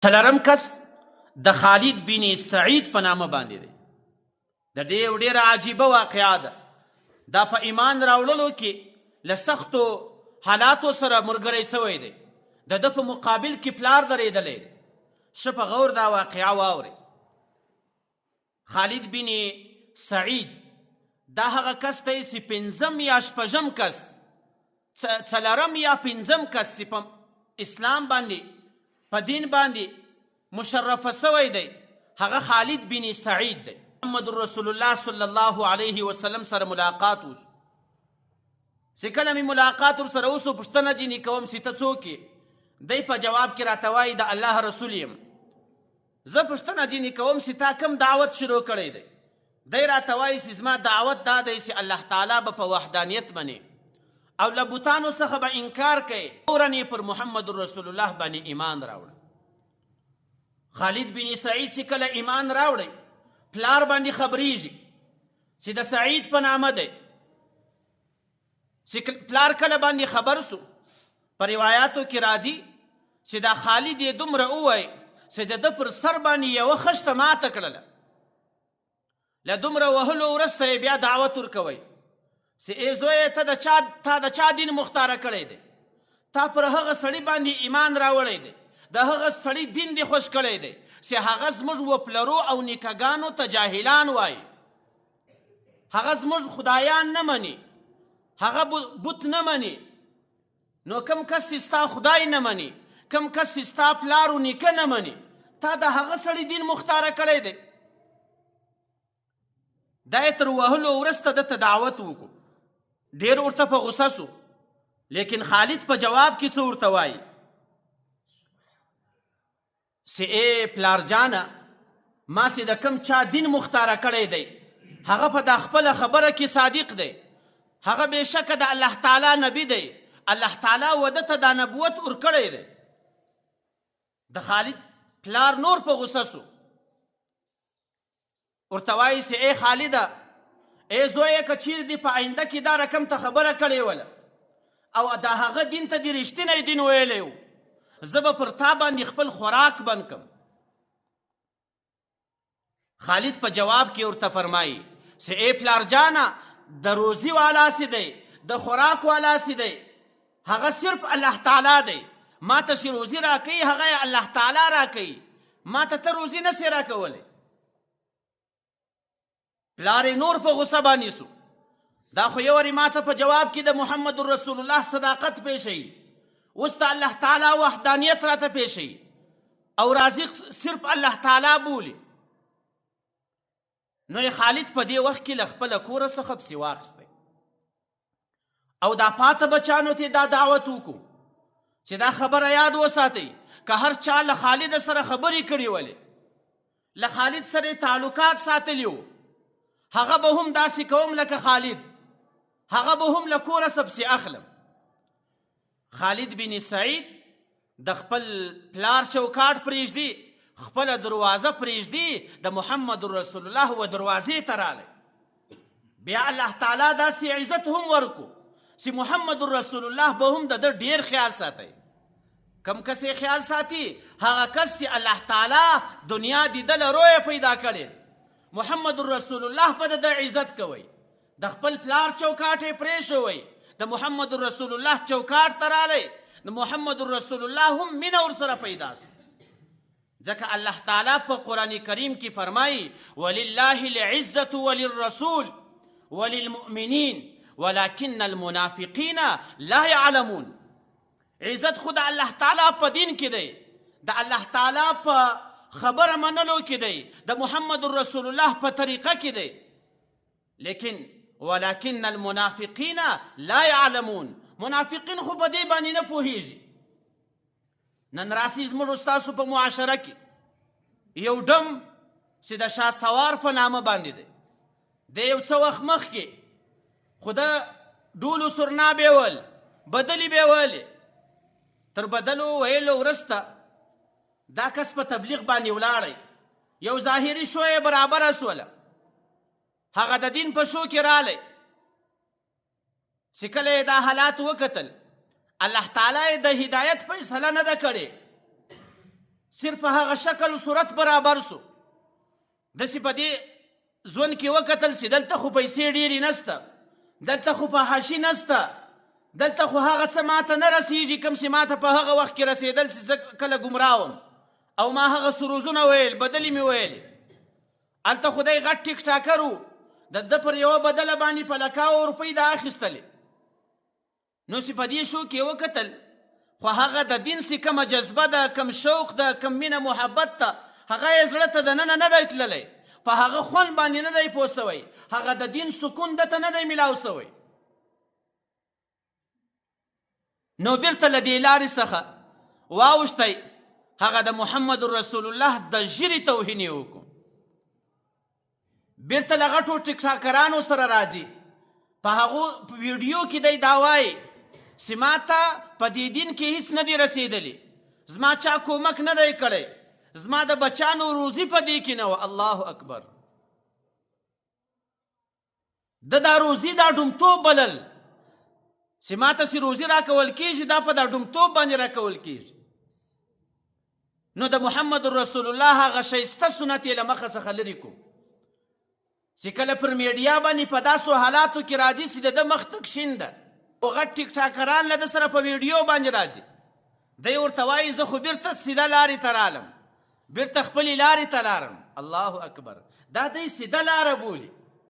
څلورم کس د خالد بن سعید په نامه باندې دی. د دې یو ډېره عجیبه واقعه ده. دا په ایمان راوړلو کې له سختو حالاتو سره ملګری سوی دی. د ده په مقابل کې پلار درېدلی دی. ښه په غور دا واقعه واورئ. خالد بن سعید دا هغه کس دی چې پنځم یا شپږم کس، څلورم یا پنځم کس چې په اسلام باندې په دین باندې مشرفه سوی دی، هغه خالد بن سعید دی. محمد رسول الله صلی الله علیه وسلم سره ملاقات وشو. چې کله مې ملاقات ورسره وشو پوښتنه ځینې کوم چې ته څوک یې؟ دی په جواب کې راته وایي د الله رسول یم. زه پوښتنه ځینې کوم چې تا کوم دعوت شروع کړی دی؟ دی راته وایي چې زما دعوت دا دی چې الله تعالی به په وحدانیت مني او له بوتانو څخه به انکار کوي. فوراً یې پر محمد رسول الله باندې ایمان راوړه. خالد بن سعید چې کله ایمان راوړی، پلار باندې خبریږي چې د سعید په نامه دی. چې پلار کله باندې خبر سو، په روایاتو کې راځي چې دا خالد یې دومره ووایي چې د ده پر سر باندې یوه خښته ماته کړله. له دومره وهلو وروسته یې بیا دعوت ورکوئ چې ای زویه تا د چا دین مختاره کړی دی؟ تا پر هغه سړي باندې ایمان راوړی دی، د هغه سړي دین دې خوښ کړی دی چې هغه زموږ وپلرو او نیکهګانو ته جاهلان وایي، هغه زموږ خدایان نه مني، هغه بت نه مني. نو کم کس چې ستا خدای نه مني، کم کس چې ستا پلار و نیکه نه مني، تا د هغه سړي دین مختاره کړی دی. دا یې تر وهلو وروسته ده ته دعوت وکړو. ډېر ورته په غوسه سو، لیکن خالد په جواب کې څه ورته وایي چې ای پلار جانه، ما چې د کم چا دین مختاره کړی دی هغه په دا خپله خبره کې صادق دی، هغه بېشکه د الله تعالی نبی دی، الله تعالی وده ته دا نبوت ورکړی دی. د خالد پلار نور په غوسه سو، ورته وایي چې ای خالده، ای زویه، که چیرې دې په آینده کې دا رقم ته خبره کړې وله او د هغه دین ته دې رښتینی دین ویلی و، زه به پر تا باندې خپل خوراک بند کړم. خالد په جواب کې ورته فرمایي چې ای پلار جانه، د روزي والا چې دی، د خوراک والا چې دی، هغه صرف الله تعالی دی. ما ته چې روزي راکوي هغه یې الله تعالی راکوي، ما ته روزي نه سې راکولی. پلار یې نور په غوسه باندې سو. دا خو یو وارې ما ته په جواب کې د محمد رسول الله صداقت پیښوي، اوس د الله تعالی وحدانیت راته پیښوي او رازق صرف الله تعالی بولي. نو یې خالد په دې وخت کې له خپله کوره څخه پسې واخیستی او دا پاته بچانو ته دا دعوت وکړو چې دا خبره یاد وساتئ، که هر چا له خالد سره خبرې کړې ولې، له خالد سره تعلقات ساتلي وو، هغه به هم داسې کوم لکه خالد، هغه به هم له کوره سپسې اخلم. خالد بن سعید د خپل پلار چوکاټ پرېږدي، خپله دروازه پرېږدي، د محمد رسول الله و دروازې ته رالی. بیا الله تعالی داسې عزت هم ورکو چې محمد رسول الله به هم د ده ډېر خیال ساتي. کم کس یې خیال ساتي؟ هغه کس چې الله تعالی دنیا د ده له رویه پیدا کړې، محمد رسول الله په د ده عزت کوئ. د خپل پلار چوکاټ یې پرېښوئ، د محمد رسول الله چوکاټ ته رالی، د محمد رسول الله هم مینه ورسره پیدا سو. ځکه الله تعالی په قرآن کریم کې فرمایي ولله العزة وللرسول وللمؤمنین ولكن المنافقین لا يعلمون. عزت خود الله تعالی په دین کې دی، د الله تعالی په خبره منلو کې دی، د محمد رسول الله په طریقه کې دی، لیکن ولكن المنافقین لا يعلمون. منافقین خو په دې باندې نه پوهیږي. نن راسي زموږ ستاسو په معاشره کې یو ډم چې د شاه سوار په نامه باندې دی، د یو څه وخت مخکې خو د ډولو سرنابې ول بدلې به ویلې، تر بدلو ویلو وروسته دا کس په تبلیغ باندې ولاړی، یو ظاهري شو یې برابره سوله، هغه د دین په شو کې رالی. چې کله یې دا حالات وکتل، الله تعالی یې د هدایت فیصله نه ده کړې صرف هغه شکل صورت برابر سو. داسې په دې ژوند کې وکتل چې دلته خو پیسې ډېرې نسته، دلته خو فحاشي نسته، دلته خو هغه څه ماته نه رسېږي کوم چې ماته په هغه وخت کې رسېدل چې زه کله ګمراه وم او ما هغه سروزونه ویل، بدلې مې ویلې. هلته خو دی غټ ټیک ټاکر و، د ده پر یوه بدله باندې په لکاوو روپۍ د اخیستلې. نو چې په دې شو کې وکتل خو هغه د دین چې کومه جذبه ده، کوم شوق ده، کوم مینه محبت ته، هغه یې زړه ته دننه نه دی تللی، په هغه خوند باندې نه دی پوه سوی، هغه د دین سکون ده ته نه دی میلاو سوی. نو بیرته له دې لارې څخه واوښتی، هغه د محمد رسول الله د ژیرې توهین یې وکړو. بیرته له غټو ټیکټاکرانو سره راځي، په هغو ویډیو کې دی دا وایي چې ما ته په دې دین کې هیڅ نه دی رسېدلی، زما چا کومک نه دی کړی، زما د بچانو روزي په دې کې نه وه. الله اکبر. د دا روزي دا ډومتوب بلل چې ما ته چې روزي راکول کېږي دا په دا ډومتوب باندې راکول کېږي. نو د محمد رسول الله هغه ښایسته سنت یې له مخه څخه لرې کړو چې کله پر میډیا باندې په داسو حالاتو کې راځي چې د ده مخ تک شین ده او غټ ټیک ټاکران له ده سره په ویډیو باندې راځي، دی ورته وایي زه خو بیرته سیده لارې ته رالم، بیرته خپلې لارې ته لاړم. الله اکبر. دا دی سیده لاره بولي.